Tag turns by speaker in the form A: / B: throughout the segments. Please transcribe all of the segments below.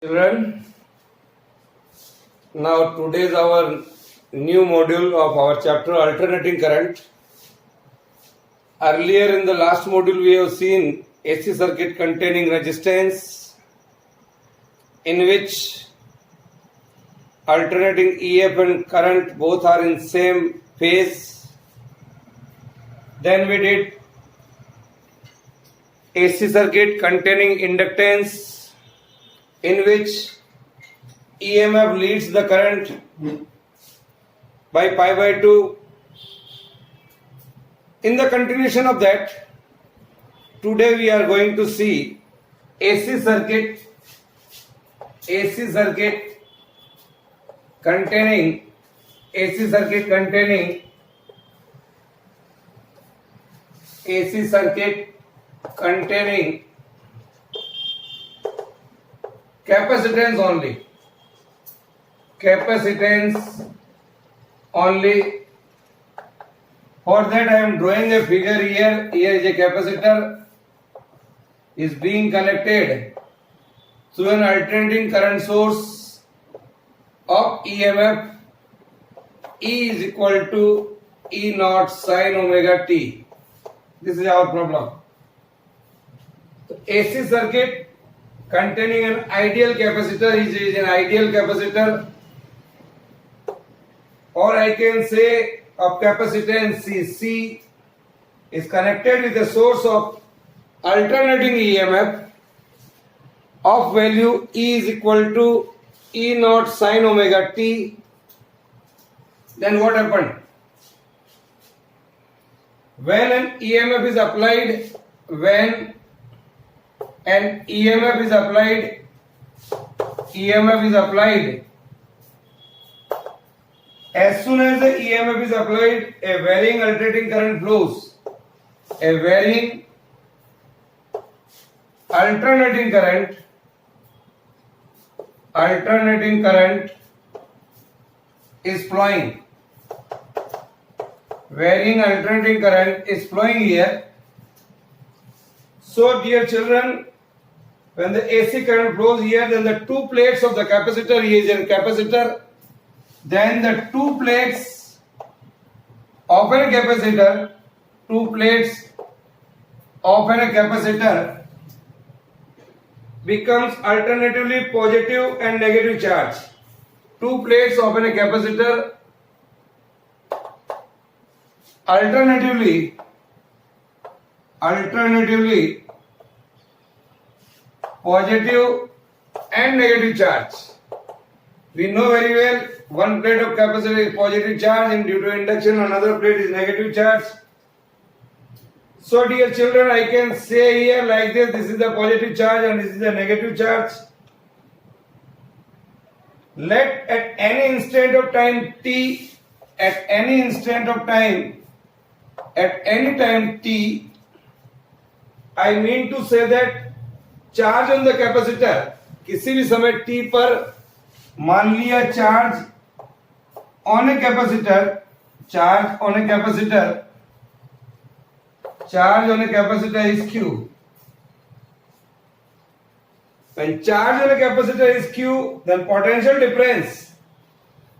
A: Children, now today is our new module of our chapter alternating current. Earlier in the last module we have seen AC circuit containing resistance in which alternating EF and current both are in same phase. Then we did AC circuit containing inductance in which EMF leads the current by pi by 2. In the continuation of that, today we are going to see AC circuit containing capacitance only. For that I am drawing a figure here. Here is a capacitor is being connected to an alternating current source of EMF. E is equal to E naught sin omega t. This is our problem. So AC circuit containing an ideal capacitor is an ideal capacitor, or I can say of capacitance C is connected with a source of alternating EMF of value E is equal to E naught sin omega t. Then what happened? When an EMF is applied, as soon as the EMF is applied, a varying alternating current flows. A varying alternating current is flowing. Varying alternating current is flowing here. So dear children, when the AC current flows here, then the two plates of the capacitor, here is a capacitor, then the two plates of a capacitor becomes alternatively positive and negative charge. Two plates of a capacitor alternatively positive and negative charge. We know very well one plate of capacitor is positive charge and due to induction another plate is negative charge. So dear children, I can say here like this is the positive charge and this is the negative charge. Let at any instant of time t, at any time t, I mean to say that charge on the capacitor किसी भी समय t पर मान लिया charge on a capacitor is q. When charge on a capacitor is q, then potential difference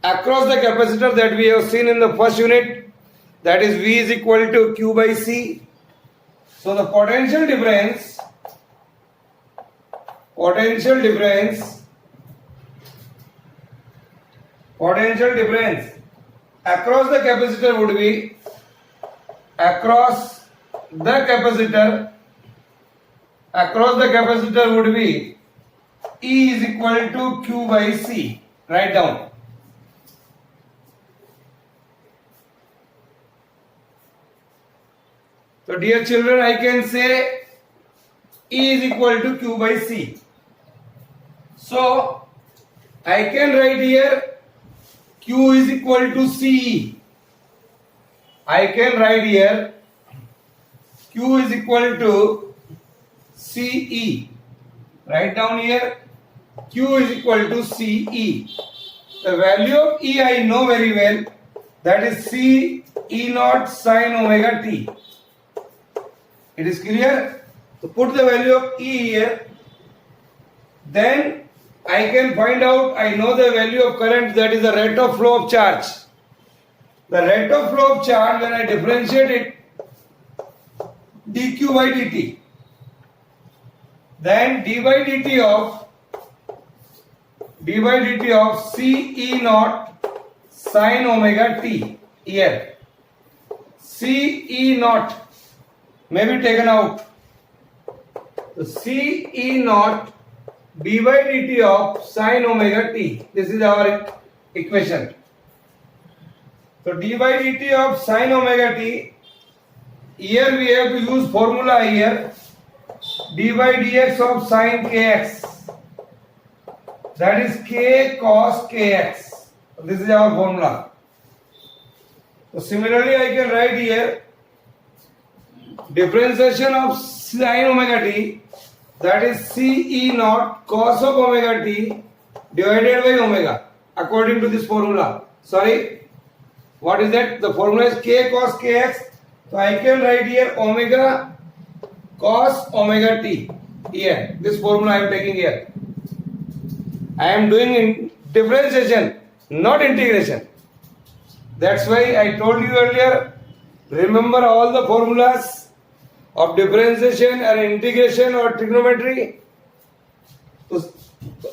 A: across the capacitor that we have seen in the first unit, that is V is equal to q by c. So the potential difference across the capacitor would be E is equal to q by c. Write down. So dear children, I can say E is equal to q by c. So I can write here q is equal to ce. I can write here q is equal to ce. Write down here q is equal to ce. The value of E I know very well, that is C E naught sin omega t. It is clear? So put the value of E here. Then I can find out, I know the value of current, that is the rate of flow of charge. The rate of flow of charge, when I differentiate it, dq by dt, then d by dt of C E naught sin omega t here. C E naught may be taken out. So C E naught d by dt of sin omega t. This is our equation. So d by dt of sin omega t. Here we have to use formula here. D by dx of sin kx. That is k cos kx. This is our formula. So similarly, I can write here differentiation of sin omega t, that is C E naught cos of omega t divided by omega according to this formula. Sorry, what is that? The formula is k cos kx. So I can write here omega cos omega t here. This formula I am taking here. I am doing in differentiation, not integration. That's why I told you earlier, remember all the formulas of differentiation or integration or trigonometry. So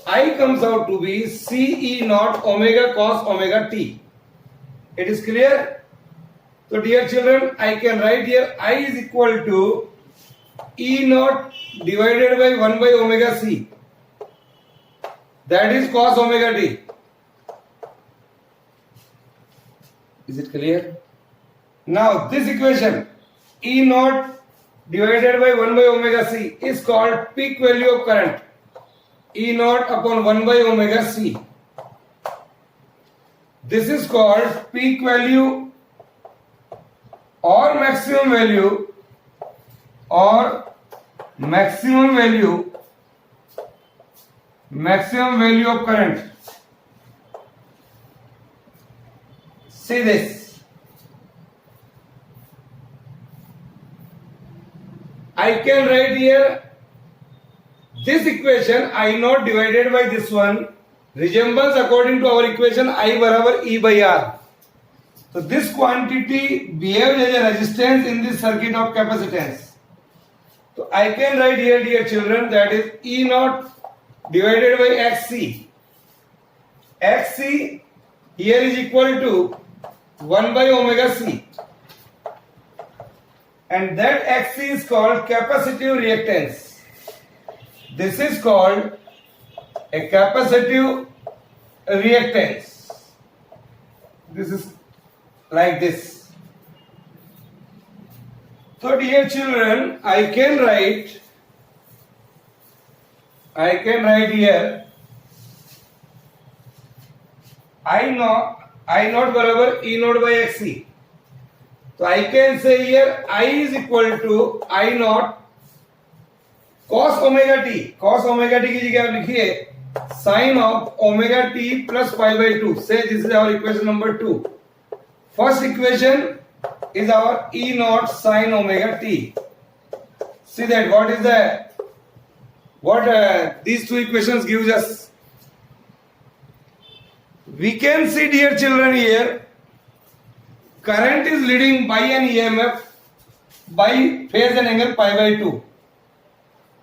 A: I comes out to be C E naught omega cos omega t. It is clear? So dear children, I can write here I is equal to E naught divided by 1 by omega c. That is cos omega t. Is it clear? Now this equation E naught divided by 1 by omega c is called peak value of current. E naught upon 1 by omega c. This is called peak value or maximum value of current. See this. I can write here this equation I naught divided by this one resembles according to our equation I barabar E by R. So this quantity behaves as a resistance in this circuit of capacitance. So I can write here, dear children, that is E naught divided by XC. XC here is equal to 1 by omega c. And that XC is called capacitive reactance. This is called a capacitive reactance. This is like this. So dear children, I can write here I naught barabar E naught by XC. So I can say here I is equal to I naught cos omega t. Cos omega t की जगह आप लिखिए sin of omega t plus pi by 2. Say this is our equation number 2. First equation is our E naught sin omega t. See that what is the these two equations gives us. We can see, dear children, here current is leading by an EMF by phase and angle pi by 2.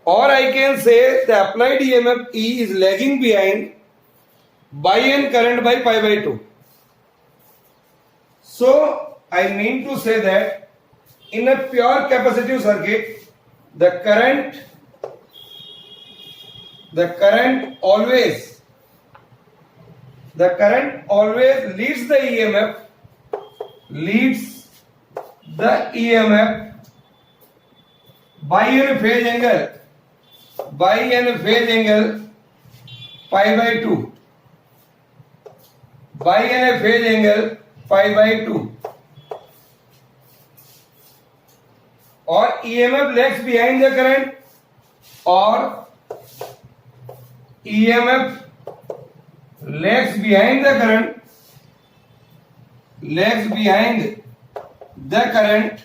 A: Or I can say the applied EMF E is lagging behind by an current by pi by 2. So I mean to say that in a pure capacitive circuit, the current always leads the EMF by an phase angle pi by 2. By an phase angle pi by 2. Or EMF lags behind the current, or EMF lags behind the current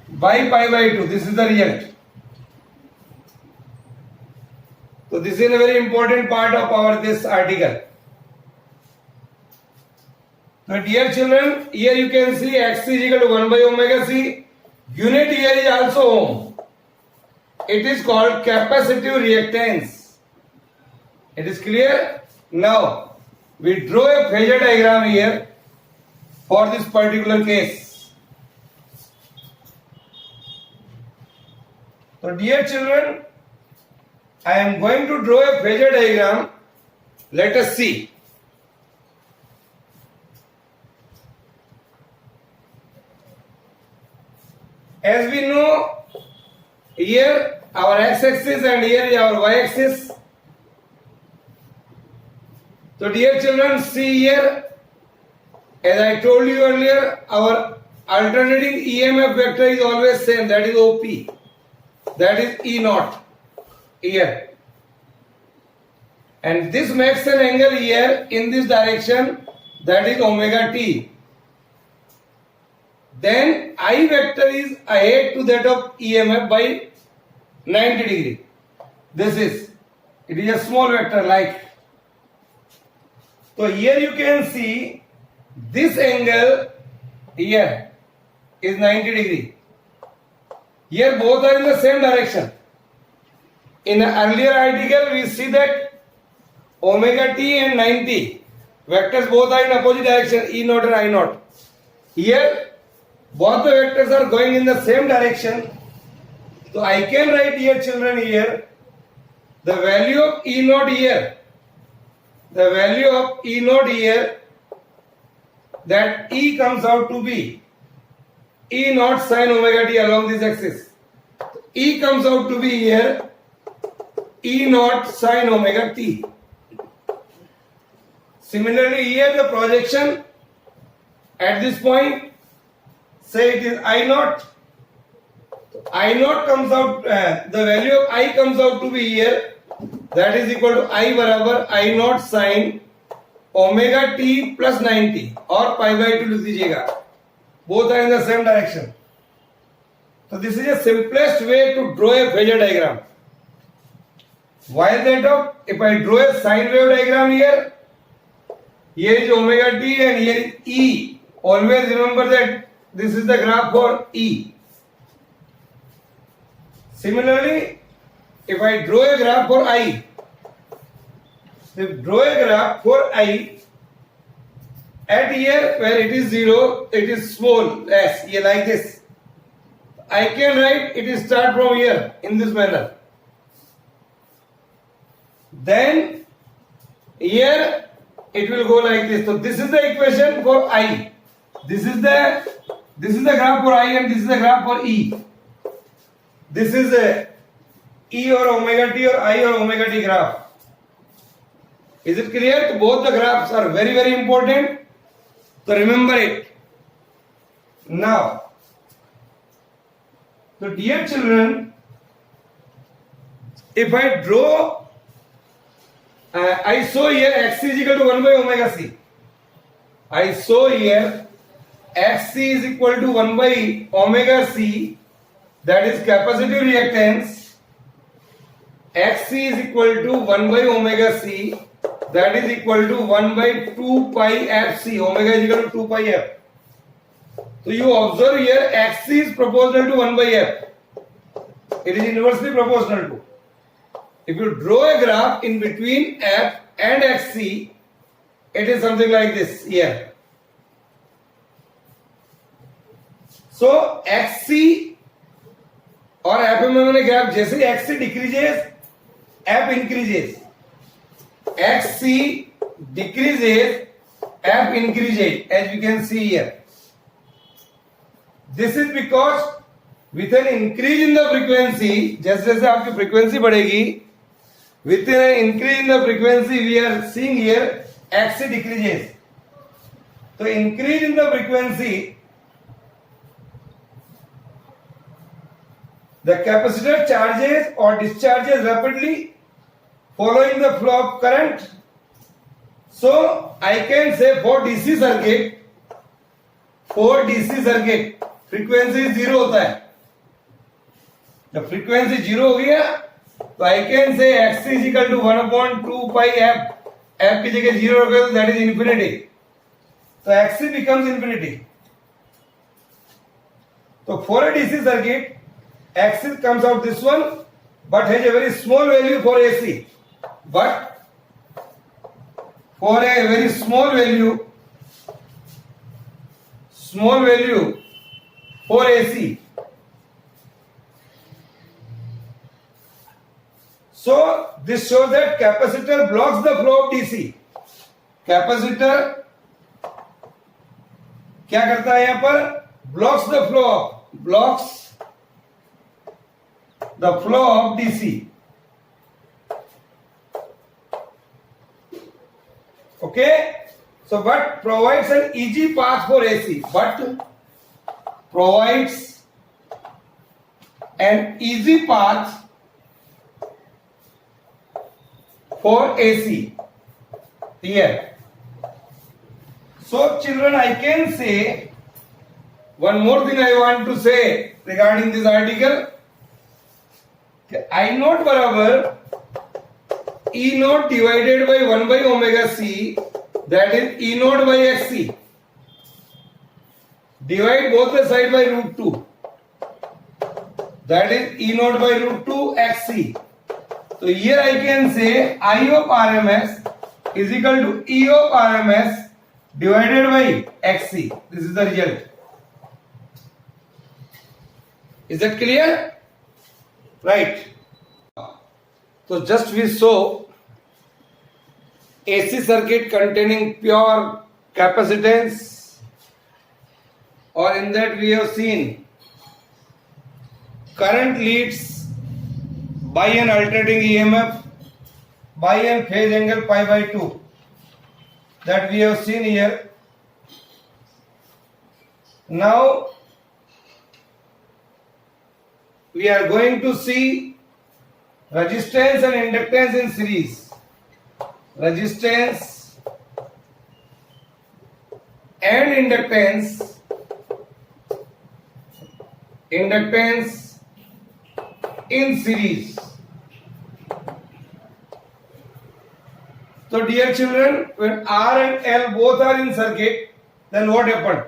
A: by pi by 2. This is the result. So this is a very important part of our this article. So dear children, here you can see x is equal to 1 by omega c. Unit here is also ohm. It is called capacitive reactance. It is clear? Now we draw a phasor diagram here for this particular case. So dear children, I am going to draw a phasor diagram. Let us see. As we know, here our x-axis and here is our y-axis. So dear children, see here, as I told you earlier, our alternating EMF vector is always same, that is OP, that is E naught here. And this makes an angle here in this direction, that is omega t. Then I vector is ahead to that of EMF by 90 degree. It is a small vector like. So here you can see this angle here is 90 degree. Here both are in the same direction. In an earlier article we see that omega t and 90 vectors both are in opposite direction, E naught and I naught. Here both the vectors are going in the same direction. So I can write here children here the value of E naught here. The value of E naught here, that E comes out to be E naught sin omega t along this axis. E comes out to be here E naught sin omega t. Similarly here the projection at this point, say it is I naught. I naught comes out, the value of I comes out to be here, that is equal to I बराबर I naught sin omega t plus 90 और pi by 2 लिख दीजिएगा. Both are in the same direction. So this is the simplest way to draw a phasor diagram. Why is that of? If I draw a sine wave diagram here is omega t and here is E. Always remember that this is the graph for E. Similarly, if I draw a graph for I, at here where it is 0, it is small s, here like this. I can write it is start from here in this manner. Then here it will go like this. So this is the equation for I. This is the graph for I and this is the graph for E. This is a E or omega t or I or omega t graph. Is it clear? Both the graphs are very, very important. So remember it. Now, so dear children, if I draw, I show here x is equal to 1 by omega c. I show here x is equal to 1 by omega c, that is capacitive reactance. X is equal to 1 by omega c, that is equal to 1 by 2 pi f c. Omega is equal to 2 pi f. So you observe here x is proportional to 1 by f. It is inversely proportional to. If you draw a graph in between f and xc, it is something like this here. So xc और f में मैंने graph जैसे xc decreases, f increases. xc decreases, f increases, as you can see here. This is because with an increase in the frequency, जैसे जैसे आपकी frequency बढ़ेगी, with an increase in the frequency, we are seeing here xc decreases. So increase in the frequency, the capacitor charges or discharges rapidly following the flow of current. So I can say for DC circuit frequency 0 होता है. जब frequency 0 हो गया तो I can say x is equal to 1/2 pi f. f की जगह 0 रखोगे तो that is infinity. तो x becomes infinity. तो for a DC circuit, x comes out this one, but has a very small value for AC. But for a very small value for AC. So this shows that capacitor blocks the flow of DC. Capacitor क्या करता है यहां पर? Blocks the flow of DC. Okay, so but provides an easy path for AC. But provides an easy path for AC here. So children, I can say one more thing I want to say regarding this article. I naught बराबर E naught divided by 1 by omega c, that is E naught by xc. Divide both the side by √2, that is E naught by √2 xc. So here I can say I of RMS is equal to E of RMS divided by xc. This is the result. Is that clear? Right. So just we saw AC circuit containing pure capacitance, or in that we have seen current leads by an alternating EMF by an phase angle pi by 2, that we have seen here. Now we are going to see resistance and inductance in series. Resistance and inductance in series. So dear children, when R and L both are in circuit, then what happened?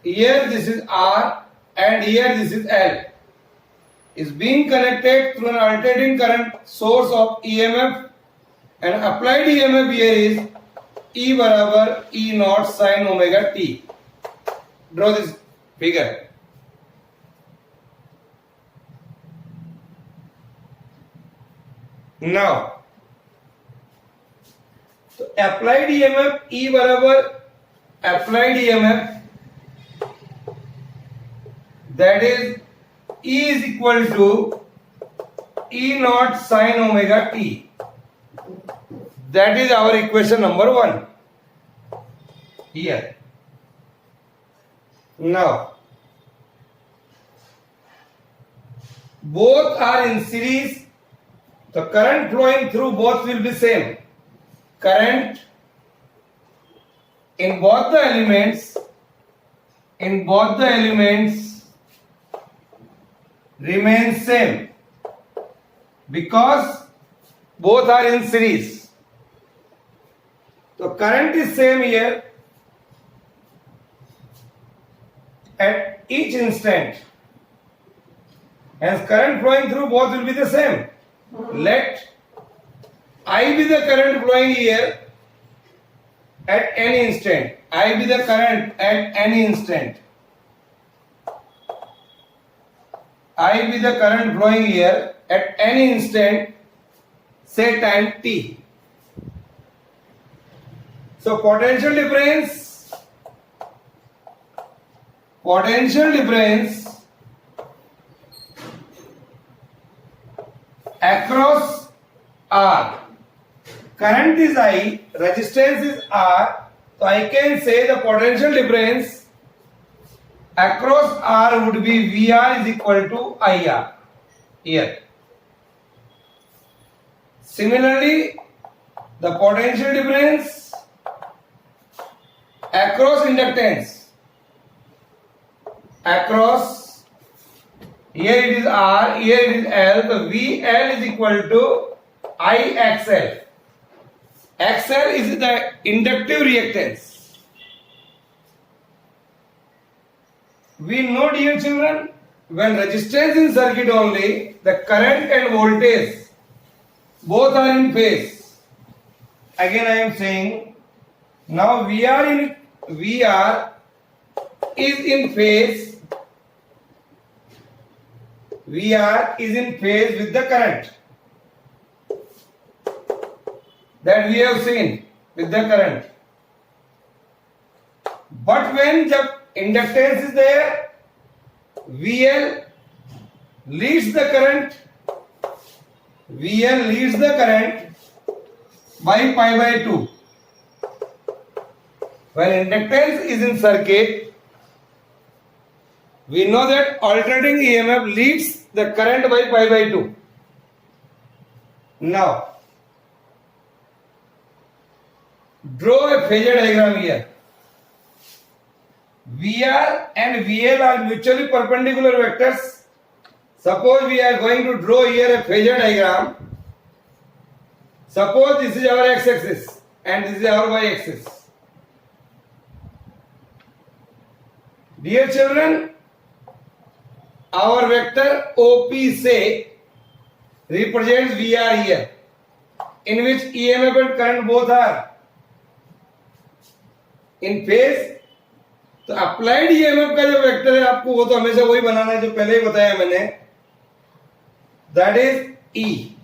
A: Here this is R and here this is L. Is being connected through an alternating current source of EMF, and applied EMF here is E बराबर E naught sin omega t. Draw this figure. Now, so applied EMF E बराबर applied EMF, that is E is equal to E naught sin omega t. That is our equation number 1 here. Now both are in series, the current flowing through both will be same. Current in both the elements remains same because both are in series. So current is same here at each instant, hence current flowing through both will be the same. Let I be the current flowing here at any instant. I be the current at any instant. I be the current flowing here at any instant, say time t. So potential difference across R. Current is I, resistance is R. So I can say the potential difference across R would be VR is equal to IR here. Similarly, the potential difference across inductance Here it is R, here it is L. So VL is equal to IXL. XL is the inductive reactance. We know, dear children, when resistance in circuit only, the current and voltage both are in phase. Again I am saying, now VR is in phase. VR is in phase with the current. That we have seen with the current. But when the inductance is there, VL leads the current. VL leads the current by pi by 2. When inductance is in circuit, we know that alternating EMF leads the current by pi by 2. Now, draw a phasor diagram here. VR and VL are mutually perpendicular vectors. Suppose we are going to draw here a phasor diagram. Suppose this is our x-axis and this is our y-axis. Dear children, our vector OP say represents VR here, in which EMF and current both are in phase. तो applied EMF का जो vector है आपको वो तो हमेशा वही बनाना है जो पहले ही बताया मैंने, दैट इज ई.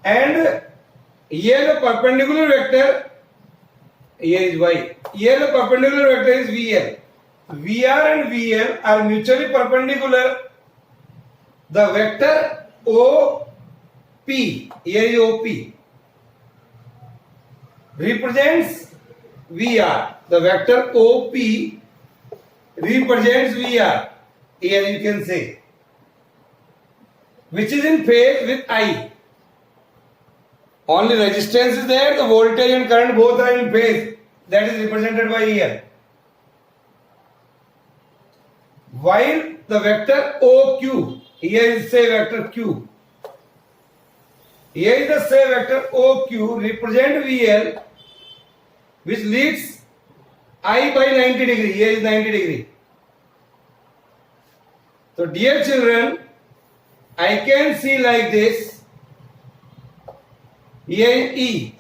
A: एंड ये जो परपेंडिकुलर वेक्टर, ये इज वाई. ये जो perpendicular vector is VL. VR and VL are mutually perpendicular. The vector OP, here is OP, represents VR. The vector OP represents VR. Here you can say, which is in phase with I. Only resistance is there, the voltage and current both are in phase. That is represented by here. While the vector OQ, here is say vector Q. Here is the say vector OQ represent VL, which leads I by 90 degree. Here is 90 degree. So dear children, I can see like this. Here is E.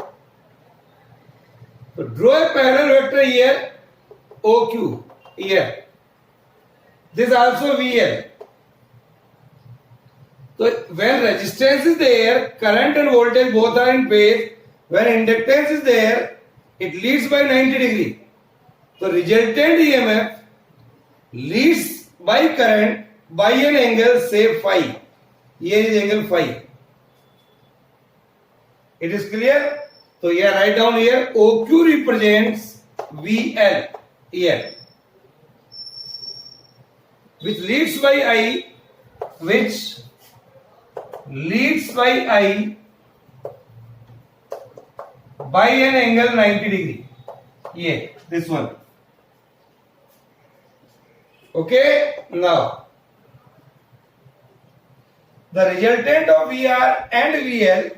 A: So draw a parallel vector here, OQ here. This also VL. So when resistance is there, current and voltage both are in phase. When inductance is there, it leads by 90 degree. So resultant EMF leads by current by an angle say phi. Here is angle phi. It is clear? So here write down here OQ represents VL here, which leads by I, which leads by I by an angle 90 degree. Yeah, this one. Okay, now the resultant of VR and VL,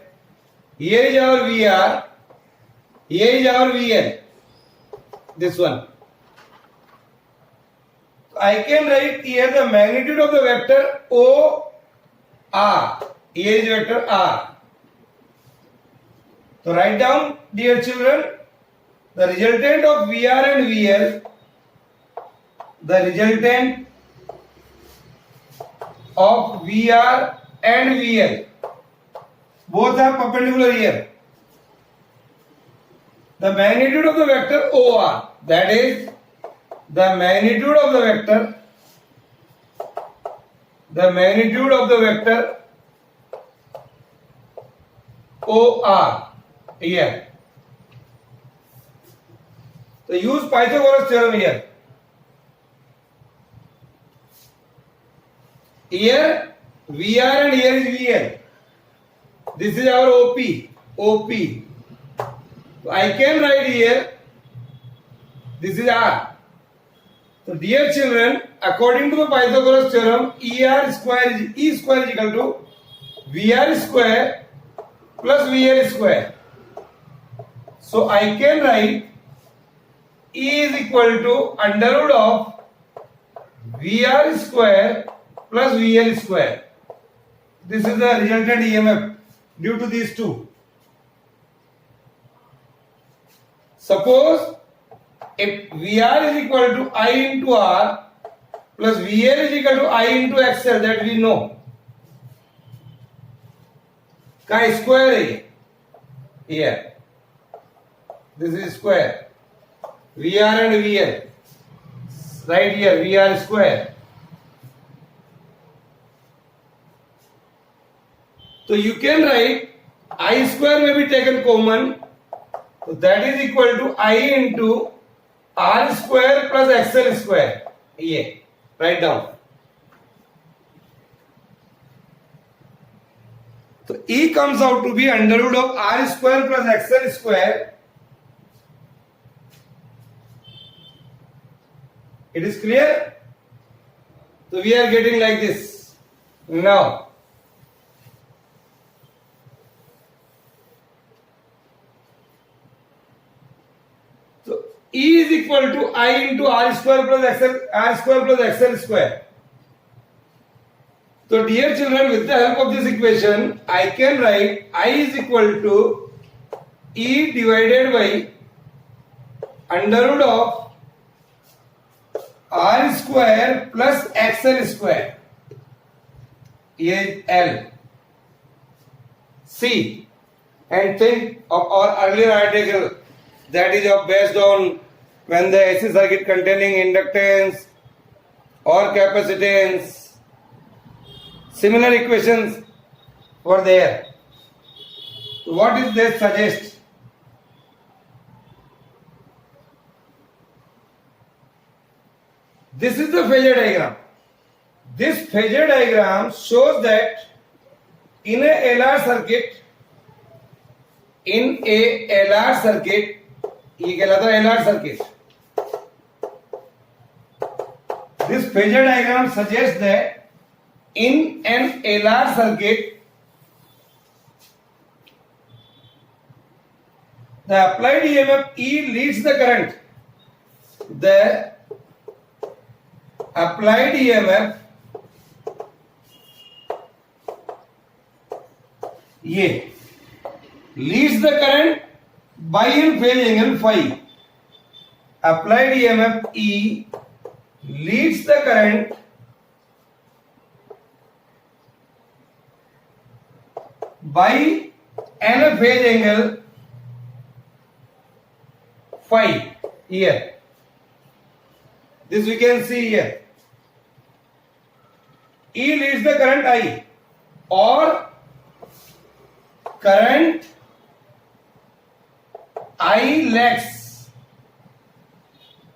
A: here is our VR, here is our VL, this one. I can write here the magnitude of the vector OR. Here is vector R. So write down, dear children, the resultant of VR and VL, the resultant of VR and VL, both are perpendicular here. The magnitude of the vector OR, that is the magnitude of the vector, OR here. So use Pythagoras theorem here. Here VR and here is VL. This is our OP. So I can write here, this is R. So dear children, according to the Pythagoras theorem, E square is equal to VR square plus VL square. So I can write E is equal to under root of VR square plus VL square. This is the resultant EMF due to these two. Suppose if VR is equal to I into R plus VL is equal to I into XL, that we know. Ka square है here. This is square. VR and VL. Right here VR square. So you can write I square may be taken common. So that is equal to I into R square plus XL square. Yeah, write down. So E comes out to be under root of R square plus XL square. It is clear? So we are getting like this. Now, so E is equal to I into R square plus XL square. So dear children, with the help of this equation, I can write I is equal to E divided by under root of R square plus XL square. Here L. See and think of our earlier article, that is based on when the AC circuit containing inductance or capacitance. Similar equations were there. What is this suggest? This is the phasor diagram. This phasor diagram shows that in a LR circuit, ये कहलाता है LR circuit. This phasor diagram suggests that in an LR circuit, the applied EMF E leads the current. The applied EMF ये leads the current by in phase angle phi. Applied EMF E leads the current by an phase angle phi here. This we can see here. E leads the current I, or current I lags.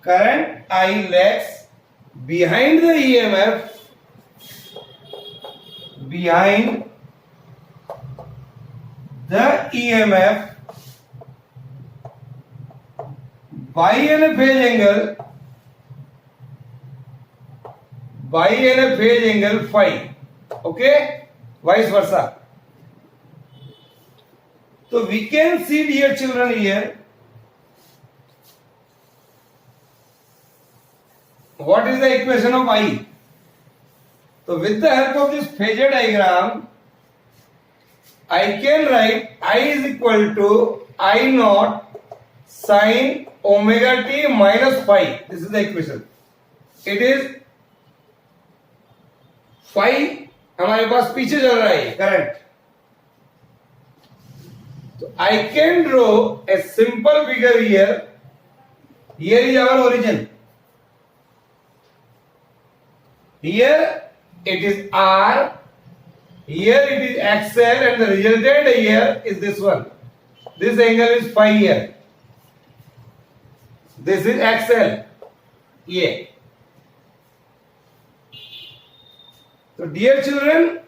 A: Current I lags behind the EMF, behind the EMF by an phase angle phi. Okay, vice versa. So we can see, dear children, here what is the equation of I. So with the help of this phasor diagram, I can write I is equal to I naught sin omega t minus phi. This is the equation. It is phi हमारे पास पीछे चल रहा है current. So I can draw a simple figure here. Here is our origin. Here it is R. Here it is XL, and the resultant here is this one. This angle is phi here. This is XL. Yeah. So dear children,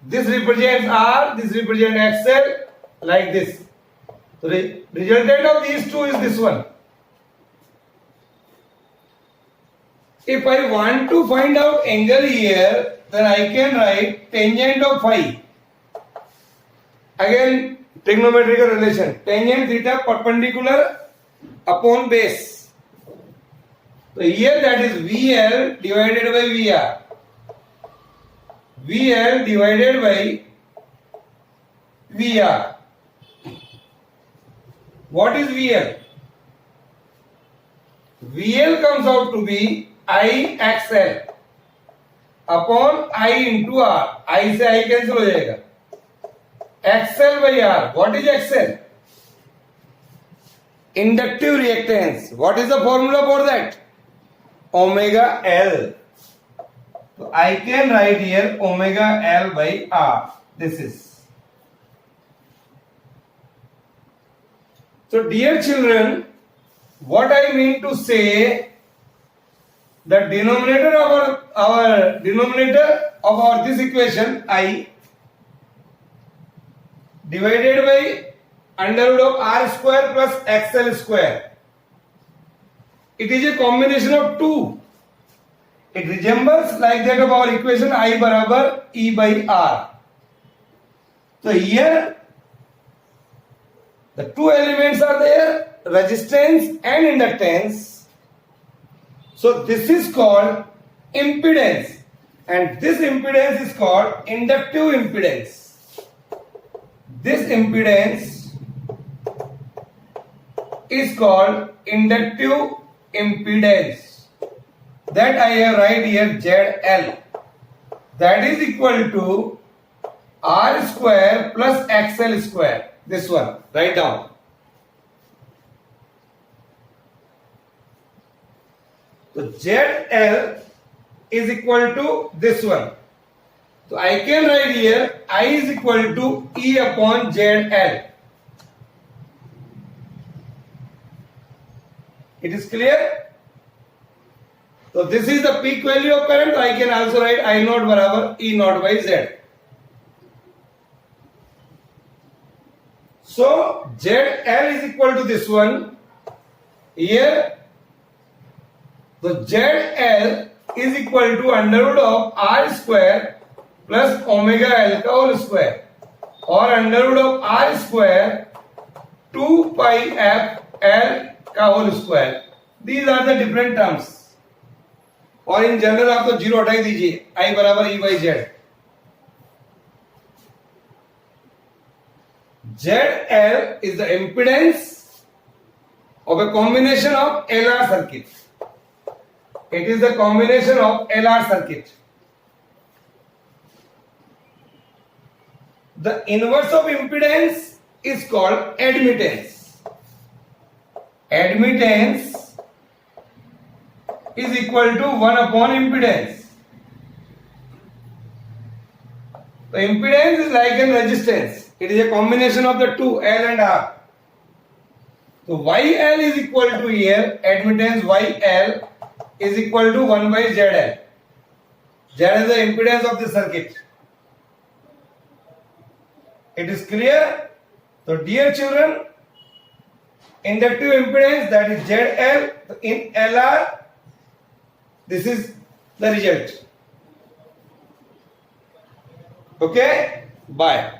A: this represents R, this represents XL, like this. So the resultant of these two is this one. If I want to find out angle here, then I can write tangent of phi. Again, trigonometrical relation. Tangent theta perpendicular upon base. So here that is VL divided by VR. VL divided by VR. What is VL? VL comes out to be IXL upon I into R. I से I cancel हो जाएगा. XL by R. What is XL? Inductive reactance. What is the formula for that? Omega L. So I can write here omega L by R. This is. So dear children, what I mean to say, the denominator of our denominator of our this equation I divided by under root of R square plus XL square. It is a combination of two. It resembles like that of our equation I barabar E by R. So here the two elements are there, resistance and inductance. So this is called impedance, and this impedance is called inductive impedance. This impedance is called inductive impedance. That I have write here ZL. That is equal to R square plus XL square. This one, write down. So ZL is equal to this one. So I can write here I is equal to E upon ZL. It is clear? So this is the peak value of current. I can also write I naught barabar E naught by Z. So ZL is equal to this one. Here so ZL is equal to under root of R square plus omega L का whole square or under root of R square 2 pi F L का whole square. These are the different terms. और in general आपको zero हटाई दीजिए I बराबर E by Z. ZL is the impedance of a combination of LR circuit. It is the combination of LR circuit. The inverse of impedance is called admittance. Admittance is equal to 1 upon impedance. The impedance is like a resistance. It is a combination of the two L and R. So YL is equal to here admittance YL is equal to 1 by ZL. Z is the impedance of the circuit. It is clear? So dear children, inductive impedance, that is ZL in LR, this is the result. Okay? Bye.